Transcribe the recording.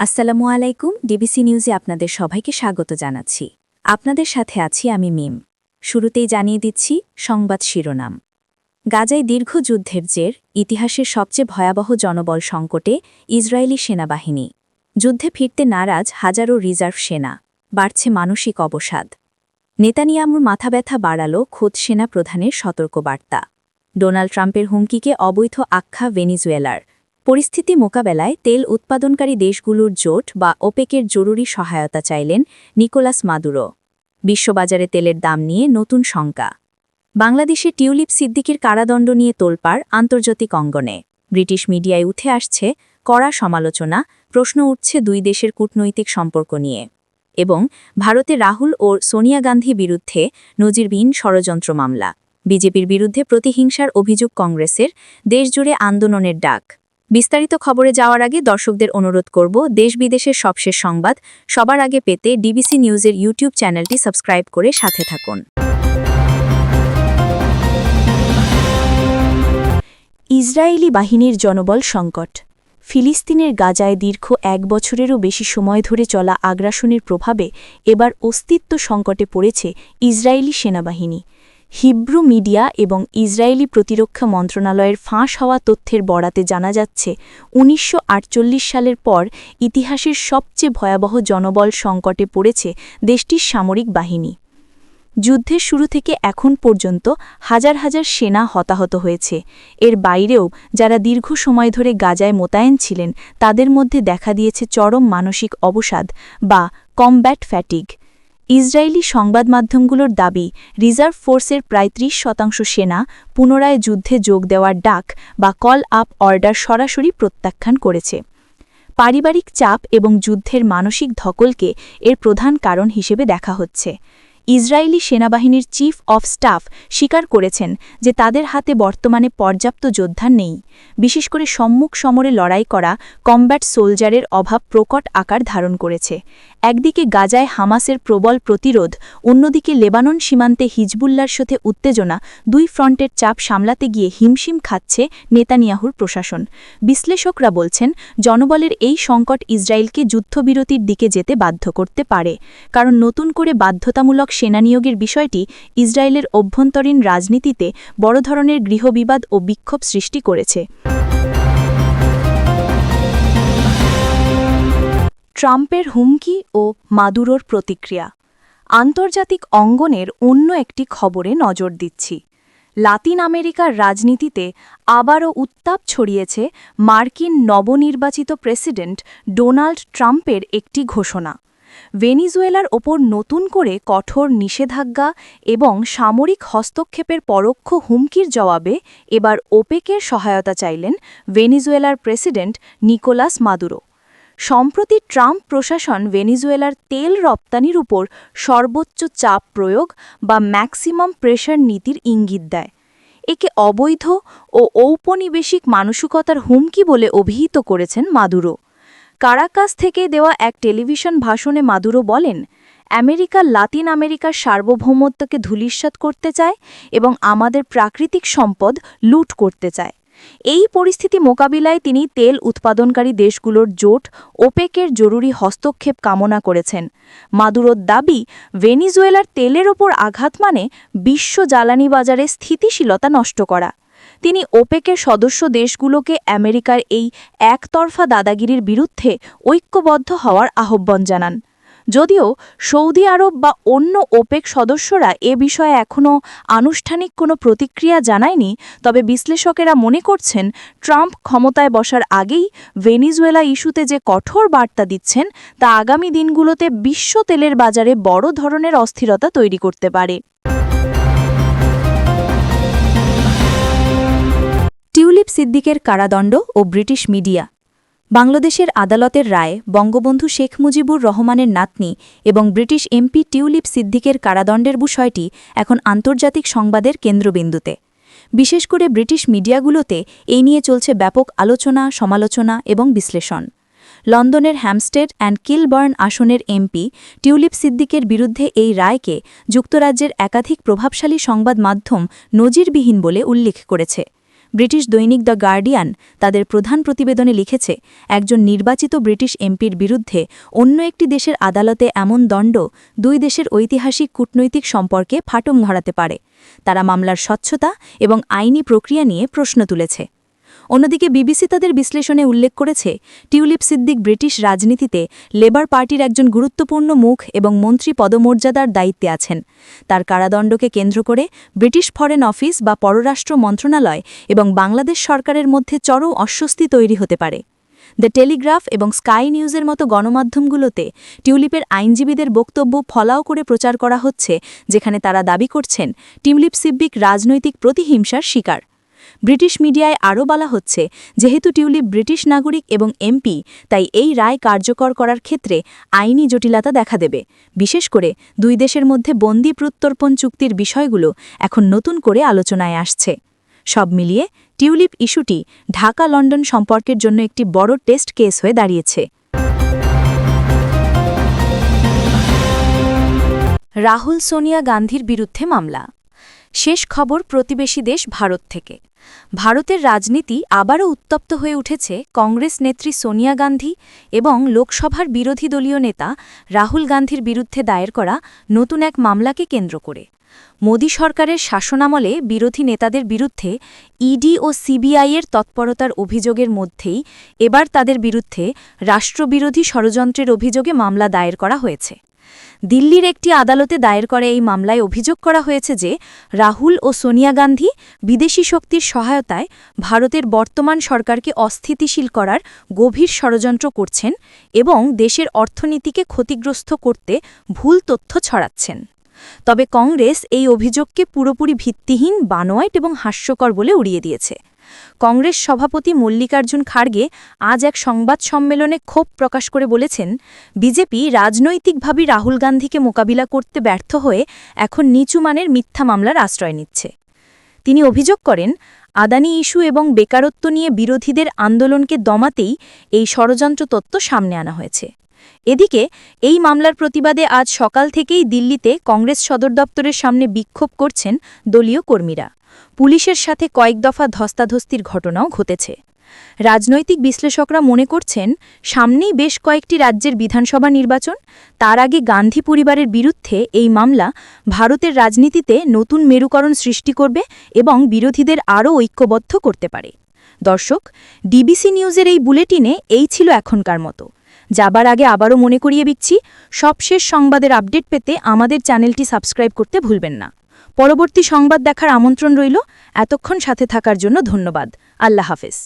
আসসালামু আলাইকুম। ডিবিসি নিউজে আপনাদের সবাইকে স্বাগত জানাচ্ছি। আপনাদের সাথে আছি আমি মিম। শুরুতেই জানিয়ে দিচ্ছি সংবাদ শিরোনাম। গাজায় দীর্ঘ যুদ্ধের জের, ইতিহাসের সবচেয়ে ভয়াবহ জনবল সংকটে ইসরায়েলি সেনাবাহিনী। যুদ্ধে ফিরতে নারাজ হাজারো রিজার্ভ সেনা, বাড়ছে মানসিক অবসাদ। নেতানিয়াহুর মাথাব্যথা বাড়াল খোদ সেনা প্রধানের সতর্কবার্তা। ডোনাল্ড ট্রাম্পের হুমকিকে অবৈধ আখ্যা ভেনিজুয়েলার। পরিস্থিতি মোকাবেলায় তেল উৎপাদনকারী দেশগুলোর জোট বা ওপেকের জরুরি সহায়তা চাইলেন নিকোলাস মাদুরো। বিশ্ববাজারে তেলের দাম নিয়ে নতুন শঙ্কা। বাংলাদেশে টিউলিপ সিদ্দিকীর কারাদণ্ড নিয়ে তোলপাড় আন্তর্জাতিক অঙ্গনে। ব্রিটিশ মিডিয়ায় উঠে আসছে কড়া সমালোচনা, প্রশ্ন উঠছে দুই দেশের কূটনৈতিক সম্পর্ক নিয়ে। এবং ভারতে রাহুল ও সোনিয়া গান্ধী বিরুদ্ধে নজিরবিহীন ষড়যন্ত্র মামলা। বিজেপির বিরুদ্ধে প্রতিহিংসার অভিযোগ কংগ্রেসের, দেশজুড়ে আন্দোলনের ডাক। বিস্তারিত খবরে যাওয়ার আগে দর্শকদের অনুরোধ করব, দেশ বিদেশের সবশেষ সংবাদ সবার আগে পেতে ডিবিসি নিউজের ইউটিউব চ্যানেলটি সাবস্ক্রাইব করে সাথে থাকুন। ইসরায়েলি বাহিনীর জনবল সংকট। ফিলিস্তিনের গাজায় দীর্ঘ 1 বছরেরও বেশি সময় ধরে চলা আগ্রাসনের প্রভাবে এবার অস্তিত্ব সংকটে পড়েছে ইসরায়েলি সেনাবাহিনী। হিব্রু মিডিয়া এবং ইসরায়েলি প্রতিরক্ষা মন্ত্রণালয়ের ফাঁস হওয়া তথ্যের বরাতে জানা যাচ্ছে ১৯৪৮ সালের পর ইতিহাসের সবচেয়ে ভয়াবহ জনবল সংকটে পড়েছে দেশটির সামরিক বাহিনী। যুদ্ধের শুরু থেকে এখন পর্যন্ত হাজার হাজার সেনা হতাহত হয়েছে। এর বাইরেও যারা দীর্ঘ সময় ধরে গাজায় মোতায়েন ছিলেন তাদের মধ্যে দেখা দিয়েছে চরম মানসিক অবসাদ বা কমব্যাট ফ্যাটিগ। ইসরায়েলি সংবাদ মাধ্যমগুলোর দাবি, রিজার্ভ ফোর্সের প্রায় ৩০% সেনা পুনরায় যুদ্ধে যোগ দেওয়ার ডাক বা কল আপ অর্ডার সরাসরি প্রত্যাখ্যান করেছে। পারিবারিক চাপ এবং যুদ্ধের মানসিক ধকলকে এর প্রধান কারণ হিসেবে দেখা হচ্ছে। ইসরায়েলি সেনাবাহিনীর চিফ অফ স্টাফ স্বীকার করেছেন যে তাদের হাতে বর্তমানে পর্যাপ্ত যোদ্ধা নেই। বিশেষ করে সম্মুখ সমরে লড়াই করা কমব্যাট সোলজারের অভাব প্রকট আকার ধারণ করেছে। একদিকে গাজায় হামাসের প্রবল প্রতিরোধ, অন্যদিকে লেবানন সীমান্তে হিজবুল্লার সাথে উত্তেজনা, দুই ফ্রন্টের চাপ সামলাতে গিয়ে হিমশিম খাচ্ছে নেতানিয়াহুর প্রশাসন। বিশ্লেষকরা বলছেন, জনবলের এই সংকট ইসরায়েলকে যুদ্ধবিরতির দিকে যেতে বাধ্য করতে পারে, কারণ নতুন করে বাধ্যতামূলক সেনা নিয়োগের বিষয়টি ইসরায়েলের অভ্যন্তরীণ রাজনীতিতে বড় ধরনের গৃহবিবাদ ও বিক্ষোভ সৃষ্টি করেছে। ট্রাম্পের হুমকি ও মাদুরোর প্রতিক্রিয়া। আন্তর্জাতিক অঙ্গনের অন্য একটি খবরে নজর দিচ্ছি। লাতিন আমেরিকার রাজনীতিতে আবারও উত্তাপ ছড়িয়েছে মার্কিন নবনির্বাচিত প্রেসিডেন্ট ডোনাল্ড ট্রাম্পের একটি ঘোষণা। ভেনিজুয়েলার ওপর নতুন করে কঠোর নিষেধাজ্ঞা এবং সামরিক হস্তক্ষেপের পরোক্ষ হুমকির জবাবে এবার ওপেকের সহায়তা চাইলেন ভেনিজুয়েলার প্রেসিডেন্ট নিকোলাস মাদুরো। সম্প্রতি ট্রাম্প প্রশাসন ভেনিজুয়েলার তেল রপ্তানির উপর সর্বোচ্চ চাপ প্রয়োগ বা ম্যাক্সিমাম প্রেশার নীতির ইঙ্গিত দেয়। একে অবৈধ ও ঔপনিবেশিক মানসিকতার হুমকি বলে অভিহিত করেছেন মাদুরো। কারাকাস থেকে দেওয়া এক টেলিভিশন ভাষণে মাদুরো বলেন, আমেরিকা লাতিন আমেরিকার সার্বভৌমত্বকে ধূলিসাৎ করতে চায় এবং আমাদের প্রাকৃতিক সম্পদ লুট করতে চায়। এই পরিস্থিতি মোকাবিলায় তিনি তেল উৎপাদনকারী দেশগুলোর জোট ওপেকের জরুরি হস্তক্ষেপ কামনা করেছেন। মাদুরোর দাবি, ভেনিজুয়েলার তেলের ওপর আঘাত মানে বিশ্ব জ্বালানি বাজারে স্থিতিশীলতা নষ্ট করা। তিনি ওপেকের সদস্য দেশগুলোকে আমেরিকার এই একতরফা দাদাগিরির বিরুদ্ধে ঐক্যবদ্ধ হওয়ার আহ্বান জানান। যদিও সৌদি আরব বা অন্য ওপেক সদস্যরা এ বিষয়ে এখনও আনুষ্ঠানিক কোনো প্রতিক্রিয়া জানায়নি, তবে বিশ্লেষকেরা মনে করছেন ট্রাম্প ক্ষমতায় বসার আগেই ভেনিজুয়েলা ইস্যুতে যে কঠোর বার্তা দিচ্ছেন তা আগামী দিনগুলোতে বিশ্ব তেলের বাজারে বড় ধরনের অস্থিরতা তৈরি করতে পারে। টিউলিপ সিদ্দিকের কারাদণ্ড ও ব্রিটিশ মিডিয়া। বাংলাদেশের আদালতের রায়ে বঙ্গবন্ধু শেখ মুজিবুর রহমানের নাতনি এবং ব্রিটিশ এমপি টিউলিপ সিদ্দিকের কারাদণ্ডের বিষয়টি এখন আন্তর্জাতিক সংবাদের কেন্দ্রবিন্দুতে। বিশেষ করে ব্রিটিশ মিডিয়াগুলোতে এই নিয়ে চলছে ব্যাপক আলোচনা, সমালোচনা এবং বিশ্লেষণ। লন্ডনের হ্যামস্টেড অ্যান্ড কিলবার্ন আসনের এমপি টিউলিপ সিদ্দিকের বিরুদ্ধে এই রায়কে যুক্তরাজ্যের একাধিক প্রভাবশালী সংবাদ মাধ্যম নজিরবিহীন বলে উল্লেখ করেছে। ব্রিটিশ দৈনিক দ্য গার্ডিয়ান তাদের প্রধান প্রতিবেদনে লিখেছে, একজন নির্বাচিত ব্রিটিশ এমপির বিরুদ্ধে অন্য একটি দেশের আদালতে এমন দণ্ড দুই দেশের ঐতিহাসিক কূটনৈতিক সম্পর্কে ফাটল ধরাতে পারে। তারা মামলার স্বচ্ছতা এবং আইনি প্রক্রিয়া নিয়ে প্রশ্ন তুলেছে। অন্যদিকে বিবিসি তাদের বিশ্লেষণে উল্লেখ করেছে, টিউলিপ সিদ্দিক ব্রিটিশ রাজনীতিতে লেবার পার্টির একজন গুরুত্বপূর্ণ মুখ এবং মন্ত্রী পদমর্যাদার দায়িত্বে আছেন। তার কারাদণ্ডকে কেন্দ্র করে ব্রিটিশ ফরেন অফিস বা পররাষ্ট্র মন্ত্রণালয় এবং বাংলাদেশ সরকারের মধ্যে চরম অস্বস্তি তৈরি হতে পারে। দ্য টেলিগ্রাফ এবং স্কাই নিউজের মতো গণমাধ্যমগুলোতে টিউলিপের আইনজীবীদের বক্তব্য ফলাও করে প্রচার করা হচ্ছে, যেখানে তারা দাবি করছেন টিউলিপ সিদ্দিক রাজনৈতিক প্রতিহিংসার শিকার। ব্রিটিশ মিডিয়ায় আরও বলা হচ্ছে, যেহেতু টিউলিপ ব্রিটিশ নাগরিক এবং এমপি, তাই এই রায় কার্যকর করার ক্ষেত্রে আইনি জটিলতা দেখা দেবে। বিশেষ করে দুই দেশের মধ্যে বন্দি প্রত্যর্পণ চুক্তির বিষয়গুলো এখন নতুন করে আলোচনায় আসছে। সব মিলিয়ে টিউলিপ ইস্যুটি ঢাকা লন্ডন সম্পর্কের জন্য একটি বড় টেস্ট কেস হয়ে দাঁড়িয়েছে। রাহুল সোনিয়া গান্ধীর বিরুদ্ধে মামলা। শেষ খবর প্রতিবেশী দেশ ভারত থেকে। ভারতের রাজনীতি আবারও উত্তপ্ত হয়ে উঠেছে কংগ্রেস নেত্রী সোনিয়া গান্ধী এবং লোকসভার বিরোধী দলীয় নেতা রাহুল গান্ধীর বিরুদ্ধে দায়ের করা নতুন এক মামলাকে কেন্দ্র করে। মোদী সরকারের শাসনামলে বিরোধী নেতাদের বিরুদ্ধে ইডি ও সিবিআইয়ের তৎপরতার অভিযোগের মধ্যেই এবার তাদের বিরুদ্ধে রাষ্ট্রবিরোধী ষড়যন্ত্রের অভিযোগে মামলা দায়ের করা হয়েছে। দিল্লির একটি আদালতে দায়ের করা এই মামলায় অভিযোগ করা হয়েছে যে রাহুল ও সোনিয়া গান্ধী বিদেশি শক্তির সহায়তায় ভারতের বর্তমান সরকারকে অস্থিতিশীল করার গভীর ষড়যন্ত্র করছেন এবং দেশের অর্থনীতিকে ক্ষতিগ্রস্ত করতে ভুল তথ্য ছড়াচ্ছেন। তবে কংগ্রেস এই অভিযোগকে পুরোপুরি ভিত্তিহীন, বানোয়াট এবং হাস্যকর বলে উড়িয়ে দিয়েছে। কংগ্রেস সভাপতি মল্লিকার্জুন খাড়গে আজ এক সংবাদ সম্মেলনে ক্ষোভ প্রকাশ করে বলেছেন, বিজেপি রাজনৈতিকভাবে রাহুল গান্ধীকে মোকাবিলা করতে ব্যর্থ হয়ে এখন নিচু মানের মিথ্যা মামলার আশ্রয় নিচ্ছে। তিনি অভিযোগ করেন, আদানি ইস্যু এবং বেকারত্ব নিয়ে বিরোধীদের আন্দোলনকে দমাতেই এই ষড়যন্ত্র তত্ত্ব সামনে আনা হয়েছে। এদিকে এই মামলার প্রতিবাদে আজ সকাল থেকেই দিল্লিতে কংগ্রেস সদর দপ্তরের সামনে বিক্ষোভ করছেন দলীয় কর্মীরা। পুলিশের সাথে কয়েক দফা ধস্তাধস্তির ঘটনাও ঘটেছে। রাজনৈতিক বিশ্লেষকরা মনে করছেন, সামনেই বেশ কয়েকটি রাজ্যের বিধানসভা নির্বাচন, তার আগে গান্ধী পরিবারের বিরুদ্ধে এই মামলা ভারতের রাজনীতিতে নতুন মেরুকরণ সৃষ্টি করবে এবং বিরোধীদের আরও ঐক্যবদ্ধ করতে পারে। দর্শক, ডিবিসি নিউজের এই বুলেটিনে এই ছিল এখনকার মতো। যাবার আগে আবারও মনে করিয়ে দিচ্ছি, সবশেষ সংবাদের আপডেট পেতে আমাদের চ্যানেলটি সাবস্ক্রাইব করতে ভুলবেন না। পরবর্তী সংবাদ দেখার আমন্ত্রণ রইল। এতক্ষণ সাথে থাকার জন্য ধন্যবাদ। আল্লাহ হাফেজ।